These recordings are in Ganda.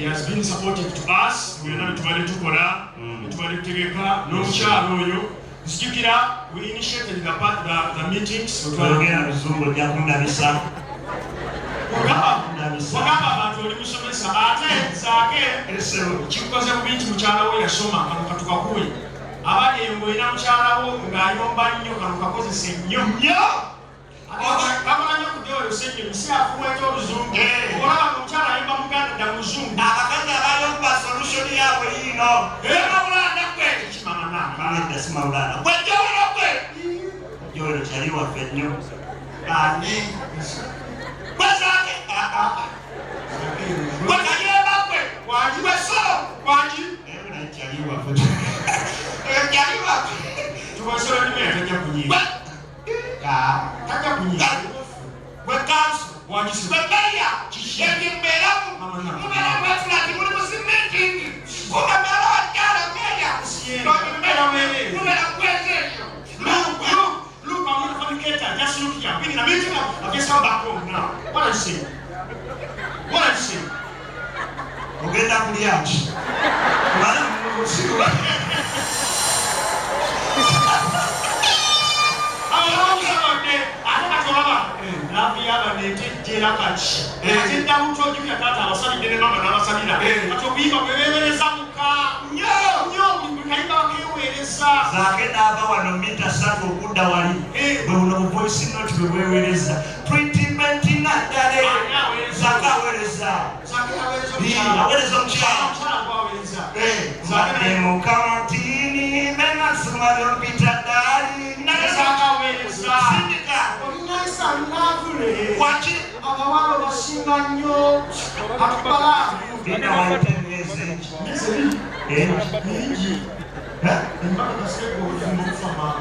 He has been supportive to us. We are to Kola, to Tegeka, no Charo. We initiated the meetings. Zaake n'aba wano mita 3 okudda wali bwe buno voice note bwe bwewereza treatment naddale Zaake aweereza omukyala Zaake mukama tini mena sumalo mpita dali naye Zaake aweereza sindika olinaisa nakule waki abawala basinga nnyo akubala bina waiteneze Embaga seko ufumufama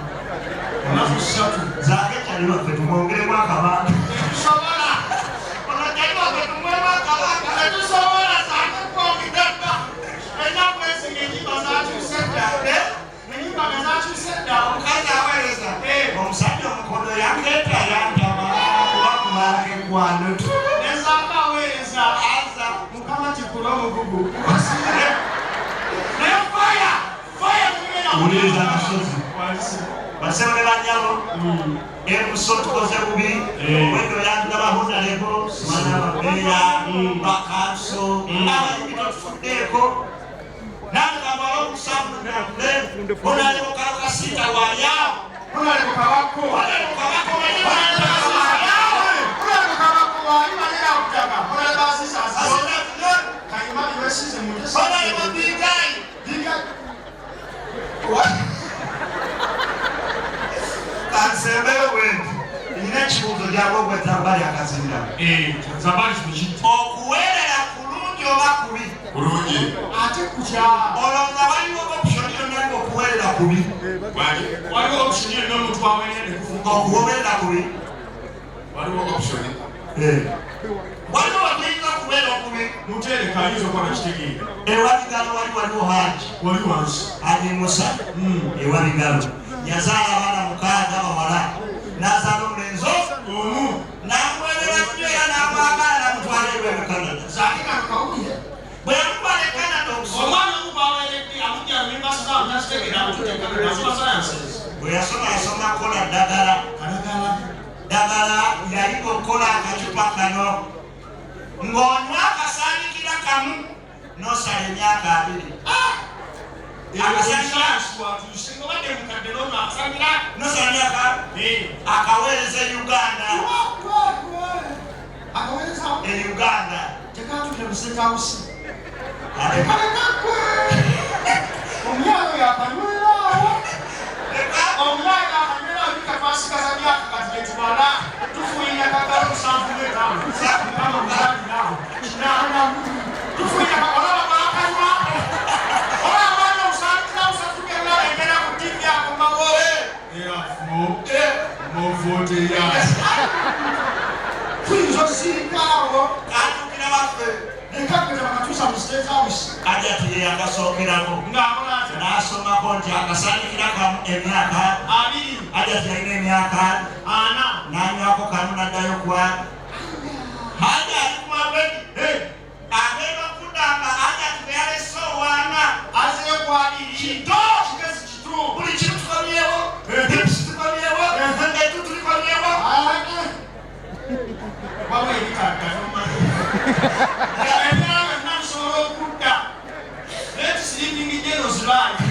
unafusatu Zaake chaliwa kwetu mwongele mwaka watu tusawala unachaliwa kwetu mwaka watu tusawala Zaake kwa mkidaka ena mwezi ngejiba zaatu senda ngejiba zaatu senda ukaza aweleza omsajja mkono yange tayantama wakumake kwano tu neza aweleza aza mukama chikulomo gugu Uliza kasozi basema ne banyalo emusoto koze bubi wendo yandaba hona lego mana babeya bakanso abanyito tufudeko nanga balo kusabu ndule hona lego kakasita waya hona lego kabako hona lego kabako hona lego kabako wali manera kutaka hona basi sasa kaimani wesize mujesa hona lego bigai Kansebewe inachibuzo lyako gwetambali akazinda zambali chimujiti okuwerera kulungi oba kubi kulungi ate kutya olonga waliwo option yonna okuwerera kubi waliwo option yonna omuntu awerere kufuga okuwerera kubi waliwo option waliwo wagenda kuwerera kubi mutereka ayinza okwana kitegeera ewabigalo waliwo haji wali wansi ali musa ewabigalo yazaala abaana mukaaga bawala n'azaala omulenzi omu n'amwerera nnyo n'amwagala n'amutwala ewe mu Canada Zaake kakawulire bwe yamutwala e Canada omwana omu baweredde amujja mu yunivasite awo n'akitegeera amututte Canada sciences bwe yasoma yakola ddagala yali okola akacupa kano ng'onywa akasaanikira kamu n'osala emyaka 2 akaweereza Uganda Uganda tekatulira museka usi omuyalo yakanywera omuyalo yakanywera bikafasika za myaka kati getubala tufuira kagalo 7 tufuira olaba bakanywa Vote yes. Please don't see now. I don't care about the capital of the state house. I get here. I saw Kirako. I saw my country. I saw Kiraka. I just like Niaka. Anna. Nanyako Kamuna Dayokwa. I never put down Let's see in Geno's life.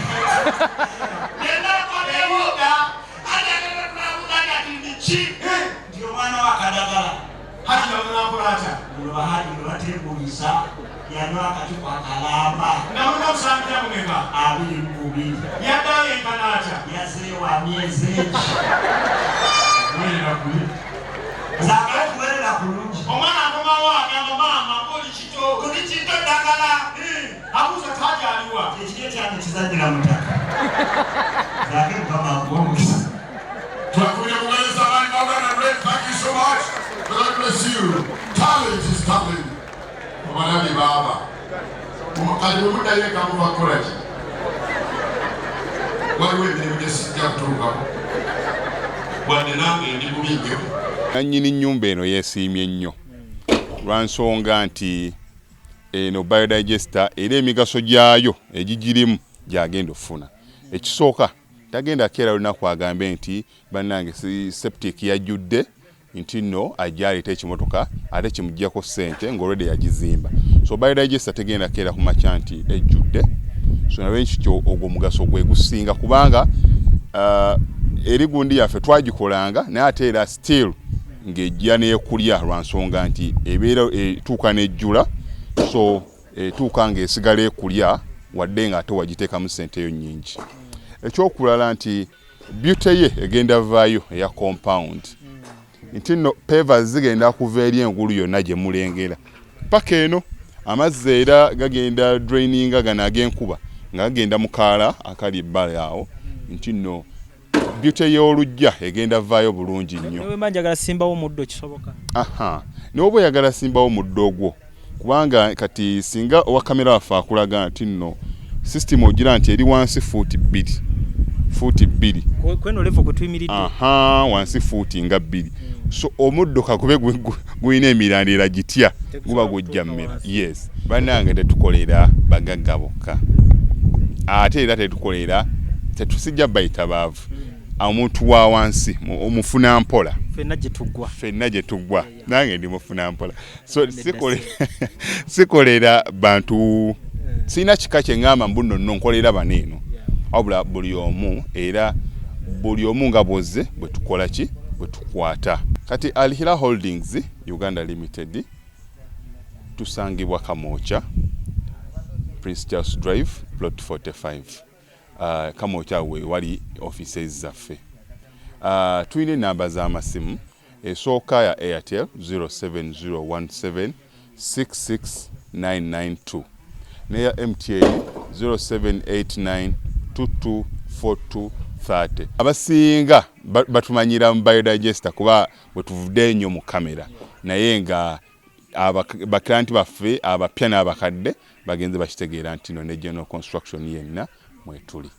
Thank you so much. God bless you. Talent is talent. Omwana baba. Kali muda yeye kama wakoraji. Wewe ndio ungesija kutoka. Bwana nange ndi kubinyo. Nanyini nnyumba eno yeesiimye nnyo lwa nsonga nti eno biodigester era emigaso gyayo egigirimu gyagenda ofuna. Ekisooka tagenda keera lunaku agambe nti bannange septic yajjudde nti nno ajja aleeta ekimotoka ate kimuggyako ssente ng'olwedde yagizimba. So biodigester tegenda keera ku makya nti ejjudde. So nalwekyo ogwo mugaso gwe gusinga kubanga eri gundi yaffe twagikolanga naye ate era still ng'ejja n'ekulya lwa nsonga nti ebeera etuuka n'ejjula, so etuuka ng'esigala ekulya wadde ng'ate wagiteekamu ssenteyo nnyingi. Ekyokulala nti beauty ye egenda vaayo eya compound nti nno pavers zigenda kuva eri engulu yonna gye mulengera paka eno amazzi era gagenda draininga gano ag'enkuba nga gagenda mu kaala akali ebbala awo nti nno beauty y'olujja egenda vaayo bulungi nnyo. Newe manjagala simbawo muddo kisoboka. Aha. N'oba oyagala simbawo muddo ogwo kubanga kati singa owa kamera waffe akulaga nti nno system ogira nti eri wansi fuuti 2. Kweno level kwe tuyimiridde. Aha, wansi fuuti nga 2. So omuddo kakube guyina emirandira gitya guba gujja mmera. Yes. Bannange tetukolera bagagga bokka. Ate era tetukolera tetusijja bayita baavu. Omuntu wa wansi omufuna mpola. Fenna gye tuggwa. Nange ndi mufuna mpola. So sikolera bantu sina kika kye ngamba mbu nno nkolera baneeno. Wabula buli omu era buli omu nga bwozze bwe tukola ki bwe tukwata. Kati Alihira Holdings Uganda Limited tusangibwa Kamoocha, Prince Charles Drive, Plot 45. Kamoocha we wali offices zaffe. Tuyina namba z'amasimu esooka ya Airtel 07017 66992 neya MTN 0789 224230. Abasinga batumanyira mu biodigester kuba bwe tuvudde nnyo mu kamera naye nga baklanti baffe abapya n'abakadde bagenze bakitegeera nti no ne general construction yenna mwetuli.